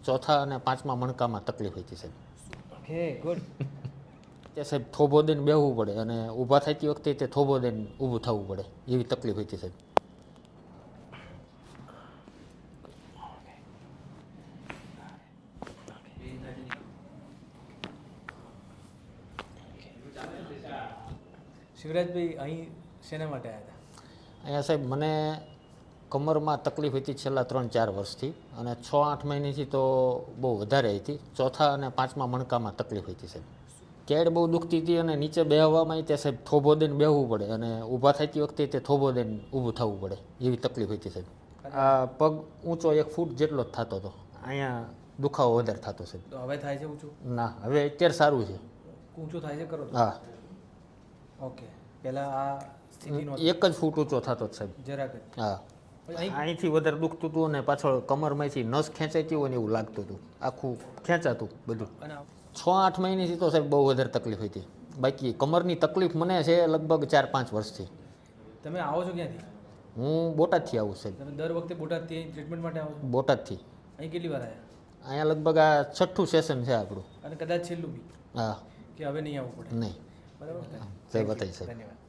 ચોથા અને પાંચમા મણકામાં તકલીફ હતી સાહેબ. Okay good. તે સાહેબ થોભો દઈને બેહવું પડે અને ઊભા થતી વખતે તે થોભો દઈને ઊભું થવું પડે એવી તકલીફ હતી સાહેબ. શિવરાજભાઈ અહીં શેના માટે આવ્યા હતા? અહીંયા સાહેબ મને કમરમાં તકલીફ હતી છેલ્લા 3-4 વર્ષથી અને 6-8 મહિનાથી તો બહુ વધારે હતી. ચોથા અને પાંચમા મણકામાં તકલીફ હતી સાહેબ. કેડ બહુ દુખતી હતી અને નીચે બેહવામાં તે સાહેબ થોભો દઈને બેહવું પડે અને ઊભા થતી વખતે તે થોભો દઈને ઊભું થવું પડે એવી તકલીફ હતી સાહેબ. આ પગ ઊંચો 1 ફૂટ જેટલો જ થતો હતો. અહીંયા દુખાવો વધારે થતો સાહેબ. તો હવે થાય છે ઊંચું? ના, હવે અત્યારે સારું છે. ઊંચું થાય છે કરો? હા. ઓકે. પહેલાં આ સ્થિતિનો 1 જ ફૂટ ઊંચો થતો જ સાહેબ. જરાક જ. હા. અહીં અહીંથી વધારે દુખતું હતું અને પાછળ કમરમાંથી નસ ખેંચાતી હોય ને એવું લાગતું હતું. આખું ખેંચાતું બધું. અને 6-8 મહિનાથી તો સાહેબ બહુ વધારે તકલીફ હતી. બાકી કમરની તકલીફ મને છે લગભગ 4-5 વર્ષથી. તમે આવો છો ક્યાંથી? હું બોટાદથી આવું સાહેબ. તમે દર વખતે બોટાદથી અહીં ટ્રીટમેન્ટ માટે આવો છો? બોટાદથી. અહીં કેટલી વાર આવ્યા? અહીંયા લગભગ આ 6ઠ્ઠું સેશન છે આપણું. અને કદાચ છેલ્લું બી? હા. કે હવે નહીં આવવું પડે? નહીં. બરાબર. જય બતાવી સાહેબ. ધન્યવાદ.